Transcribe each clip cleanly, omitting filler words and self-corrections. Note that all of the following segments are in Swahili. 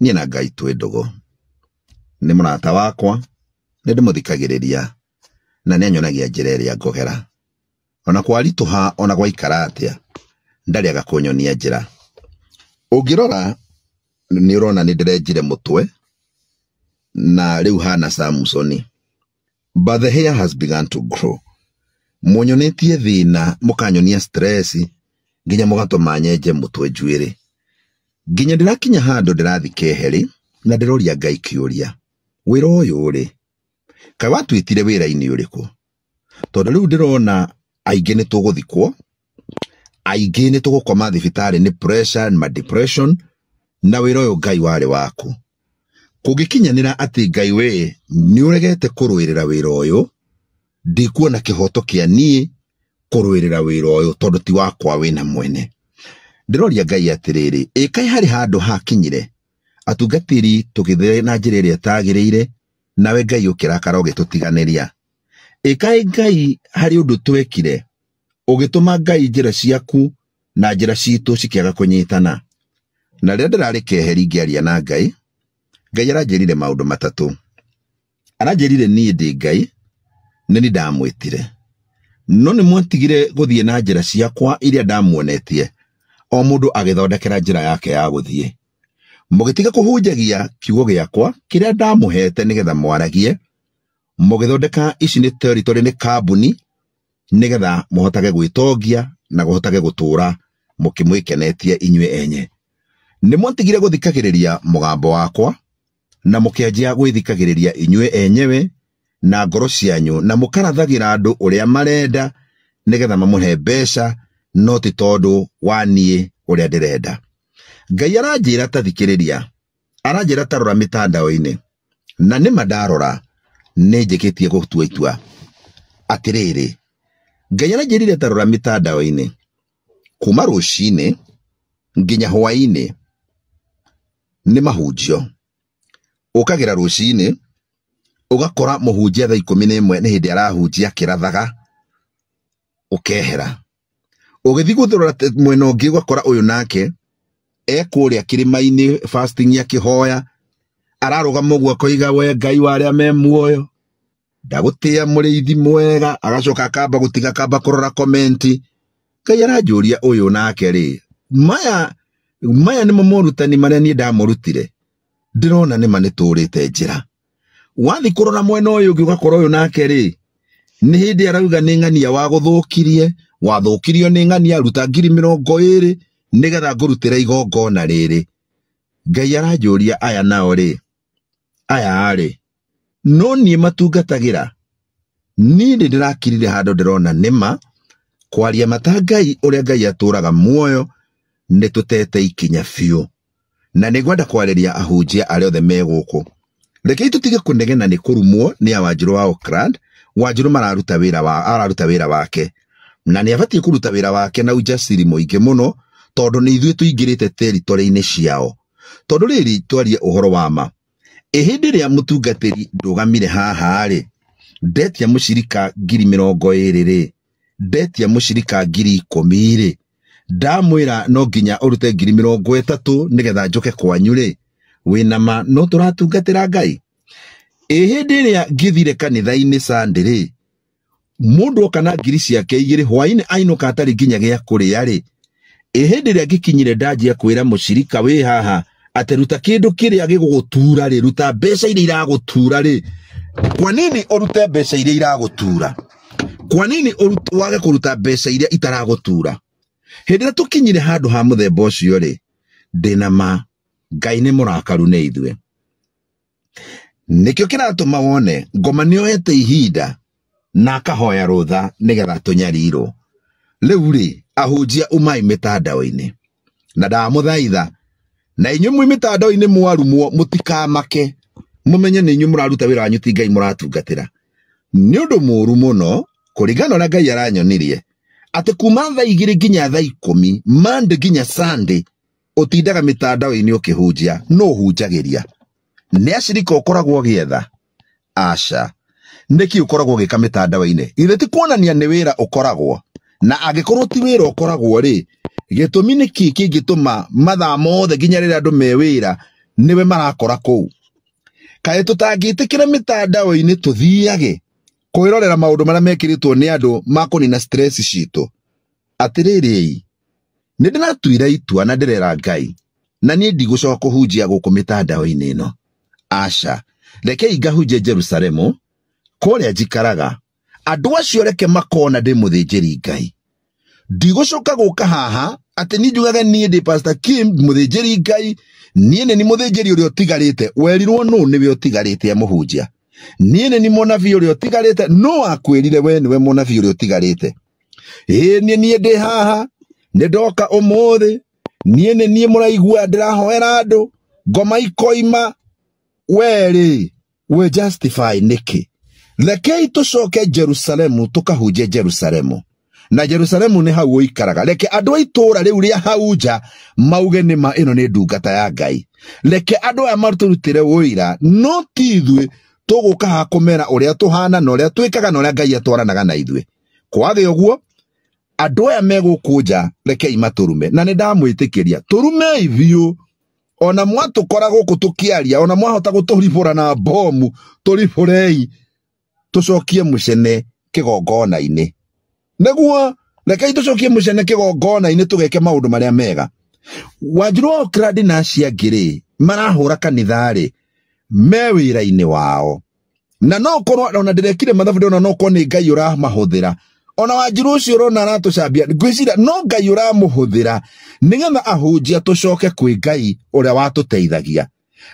niĩ na Ngai twĩ ndũgũ. Nĩ mũrata wakwa, nĩ ndĩmũthikagĩrĩria, na nĩ anyonagia njĩra ĩrĩa ngũgera. Ona kwaritũha ona gwaikara atĩa, ndarĩaga kũnyonia njĩra. Ũngĩrora nĩ ũrona nĩ ndĩrenjire mũtwe, na rĩu hana Samsoni. But the hair has begun to grow. Mũnyonetie thĩna, mũkanyonia stress, nginya mũgatũma nyenje mũtwe njuĩrĩ. Nginya ndĩrakinya handũ ndĩrathi keheri, na ndĩroria Ngai kĩũria. Wĩra ũyũ rĩ, kaĩ watwĩtire wĩra-inĩ ũrĩkũ? Tondũ rĩu ndĩrona aingĩ nĩ tũgũthikwo, aingĩ nĩ tũgũkoma thibitarĩ nĩ pressure na depression, na wĩra ũyũ Ngai warĩ waku. Kũngĩkinyanĩra atĩ Ngai we nĩ ũregete kũrũĩrĩra wĩra ũyũ, ndikuona kĩhoto kĩa niĩ kũrũĩrĩra wĩra ũyũ tondũ ti wakwa wĩna mwene. Ndĩroria Ngai atĩrĩrĩ, kaĩ harĩ handũ hakinyire atungatĩri tũgĩthiĩ na njĩra ĩrĩa ĩtagĩrĩire, nawe Ngai ũkĩrakara ũgĩtũtiganĩria? Kaĩ Ngai harĩ ũndũ twekire ũgĩtũma Ngai njĩra ciaku na njĩra citũ cikĩaga kũnyitana? Na rĩrĩa ndĩrarĩ keheri ngĩaria na Ngai, Ngai aranjĩrire maũndũ matatũ. Aranjĩrire niĩ ndĩ Ngai, nĩ niĩ ndamwĩtire, no nĩ mwatigire gũthiĩ na njĩra ciakwa iria ndamuonetie, o mũndũ agĩthondekera njĩra yake ya gũthiĩ. Mũgĩtiga kũhunjagia kiugo gĩakwa kĩrĩa ndamũhete nĩgetha mwaragie, mũgĩthondeka ici nĩ territory, nĩ kambuni, nĩgetha mũhotage gwĩtongia na mũhotage gũtũũra mũkĩmwĩkenetie inyuĩ enye. Nĩ mwatigire gũthikagĩrĩria mũgambo wakwa, na mũkĩanjia gwĩthikagĩrĩria inyuĩ enyewe na ngoro cianyu, na mũkarathagĩra andũ ũrĩa marenda nĩgetha mamũhe mbeca, no ti tondũ wa niĩ ũrĩa ndĩrenda. Ngai aranjĩra ta thikĩrĩria, aranjĩra ta rora mĩtandao-inĩ, na nĩma ndarora nĩ njĩkĩtie gũtua itua. Atĩrĩrĩ, Ngai aranjĩrire ta rora mĩtandao-inĩ, kuma rũcinĩ nginya hwaĩ-inĩ nĩ mahunjio. Ũkagĩra rũcinĩ, ũgakora mũhunjia thaa 11 nĩ hĩndĩ arahunjia kĩrathaga, ũkehera. Ũgĩthiĩ gũthũrora mwena ũngĩ ũgakora ũyũ nake ekũrĩa kĩrĩma-inĩ fasting akĩhoya, ararũgama ũguo akoiga we Ngai wa arĩa me muoyo, ndagũtĩa mũrĩithi mwega, agacoka akamba gũtiga akamba kũrora komenti. Ngai aranjũria ũyũ nake rĩ, maya nĩmo morutani marĩa niĩ ndamũrutire? Ndĩrona nĩma nĩtũrĩte njĩra. Wathi kũrora mwena ũyũ ũngĩ ũgakora ũyũ nake rĩ, nĩ hĩndĩ arauga nĩ ng'ania wagũthũkirie, wathũkirio nĩ ng'ania ruta 20,000 nĩgetha ngũrutĩra igongona rĩrĩ. Ngai aranjũria aya nao rĩ, aya rĩ, no niĩ matungatagĩra? Niĩ ndĩrakirire handũ ndĩrona nĩma kwaria mata Ngai ũrĩa Ngai atũraga muoyo nĩ tũtete ikinya biũ, na nĩngwenda kwarĩria ahunjia arĩa othe me gũkũ. Rekei tũtige kũnegena nĩ kũrumwo nĩ Wanjirũ wa Oakland. Wanjirũ araruta wĩra wake, na nĩ abatiĩ kũruta wĩra wake na ũjasiri mũingĩ mũno, tondũ nĩ ithuĩ tũingĩrĩte territory-inĩ ciao. Tondũ rĩrĩ twarie ũhoro wa ma, hĩndĩ ĩrĩa mũtungatĩri ndũgamire haha rĩ, ndetia mũcirika 20,000 rĩ, ndetia mũcirika 10,000 rĩ, ndamwĩra no nginya ũrute 30,000 nĩgetha njoke kwanyu rĩ, wĩnama no tũratungatĩra Ngai? Hĩndĩ ĩrĩa ngĩthire kanitha-inĩ Sunday rĩ, mũndũ oka na ngiri ciake 2 hwaĩ-inĩ ainũka atarĩ nginya gĩa kũrĩa rĩ, hĩndĩ ĩrĩa ngĩkinyire ndanjia kwĩra mũcirika wĩ haha atĩ ruta kĩndũ kĩrĩa gĩgũgũtura rĩ, ruta mbeca iria iragũtura rĩ. Kwa nini ũrute mbeca iria iragũtura? Kwa nini wage kũruta mbeca iria itaragũtura? Hĩndĩ ĩrĩa tũkinyire handũ ha mũthemba ũcio rĩ, ndĩnama Ngai nĩ mũrakaru nĩ ithuĩ. Nĩkĩo kĩratũma wone ngoma nĩoete ihinda na akahoya rũtha nĩgetha tũnyarirwo. Rĩu rĩ, ahunjia umai mĩtandao-inĩ, na ndamũthaitha, na inyuĩ mwĩ mĩtandao-inĩ mwarumwo mũtikamake, mũmenye nĩ inyuĩ mũraruta wĩra wanyu ti Ngai mũratungatĩra. Nĩ ũndũ mũũru mũno kũringana ũrĩa Ngai aranyonirie atĩ kuma thaa 2 nginya thaa 10 Monday nginya Sunday ũtindaga mĩtandao-inĩ ũkĩhunjia. No hunjagĩria nĩ acirika ũkoragwo ũgĩetha? Aca, nĩkĩ ũkoragwo ũgĩka mĩtandao-inĩ? Ithe ti kuonania nĩ wĩra ũkoragwo, na angĩkorwo ti wĩra ũkoragwo rĩ, gĩtũmi nĩkĩ kĩngĩtũma mathaa mothe nginya rĩrĩa andũ me wĩra niwe marakora kou kae tutangitikira mitandao-ini tuthiage kwirorera maundu maria mekiritwo ni andu makunina stress citu atiriri ni ndinatuira itua na ndirera Ngai na ni ndigucoka kuhunjia guku mitandao-ini ino aca reke ngahunjie Jerusalemu kuria njikaraga andu acio reke makona ndi muthinjiri Ngai ndigucoka guka haha ati ni njugaga ni ndi Pastor Kim muthinjiri Ngai niene ni muthinjiri uria utigarite werirwo no niwe utigarite amuhunjia niene ni munabii uria utigarite no akwirire we niwe munabii uria utigarite nie ndi haha ndoka umuthi niene ni muraigua ndirahoera andu ngoma ikoima weri we justify niki reke tucoke Jerusalemu tukahunjie Jerusalemu na Jerusalemu ni hau ikaraga reke andu aitura riu ria hauja mauge ni ma ino ni ndungata ya Ngai reke andu aya maturutire wira no tithwe tuguka ha kumera uria tuhana na uria twikaga na uria Ngai atwaranaga na ithwe kwage uguo andu aya megukunja reke imaturume na ni ndamwitikiria turume ithio ona mwatukora guku tukiaria ona mwahota guturibura na bomu turiburei tucokie mucene kigongona-ini neguo reke tucokie mucene kigongona-ini tugeke maundu maria mega Wanjiru wa Crowd na acia ngiri marahura kanithari me wira-ini wao na no korwo ona ndirekire mathabu ona no korwo ni Ngai uramahuthira ona Wanjiru ucio urona aratucambia ngwicira no Ngai uramuhuthira nigetha ahunjia tucoke kwi Ngai uria watuteithagia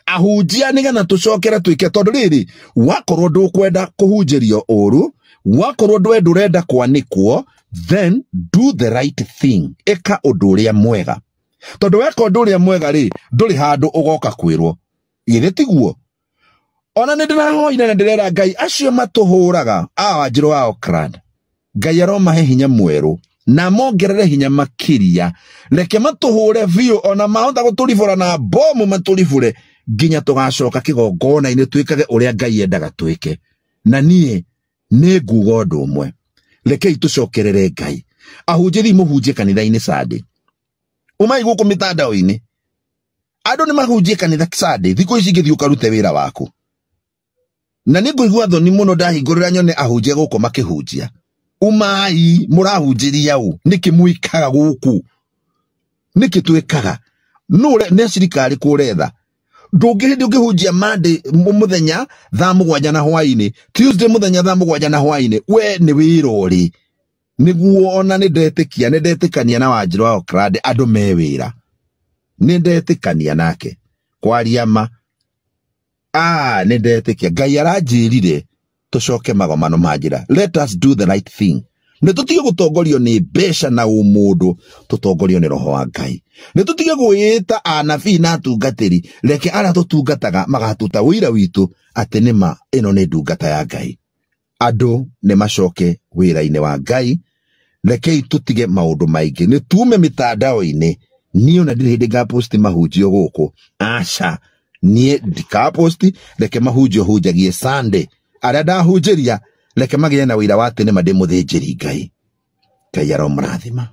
ahunjia nigetha tucokera twike tondu riri wakorwo ndukwenda kuhunjirio uru wakorwo ndurenda kwanikwo then do the right thing eka undu uria mwega tondu weka undu uria mwega ri nduri handu ugoka kwirwo ithe tiguo ona ni ndirahoire na ndirera Ngai acio matuhuraga Wanjiru wa Crowd Ngai aromahe hinya mweru na mongerere hinya makiria reke matuhure biu ona mahota guturibura na bomu maturibure nginya tugacoka kigongona-ini twikage uria Ngai endaga twike na nie ni nguga undu umwe reke tucokerere Ngai ahunjiri muhunjie kanitha-ini Sunday umai guku mitandao-ini andu ni mahunjie kanitha Sunday thiku ici ngithii ukarute wira waku na ni nguigua thoni muno ndahingurira nyone ahunjie guku makihunjia umai murahunjiria u niki muikaga guku niki twikaga nure ne sirikari kuretha ndungihindi ukihunjia Monday muthenya thaa 7 na hwaini Tuesday muthenya thaa 7 na hwaini we ni wirori niguo ona ni ndetikania na Wanjiru wa Crowd andu me wira ni ndetikania nake kwaria ma ni ndetikia Ngai aranjirire tucoke magomano majira let us do the right thing ne tutige gutongorio ni besha na umundu tutongorio ni roho wa Ngai ne tutige gwita anabii na tungatiri reke ara tutungataga magatuta wira witu atenema ino ni ndungata ya Ngai andu ne macoke wira-ini wa Ngai reke tutige maundu maingi ni tume mitandao-ini niyo na ndiri ndiga post mahunjio guku aca nie ndika post reke mahunjio hunjagie Sunday aria ndahunjiria reke magie na wira wa tene mande muthinjiri Ngai Ngai aromrathima.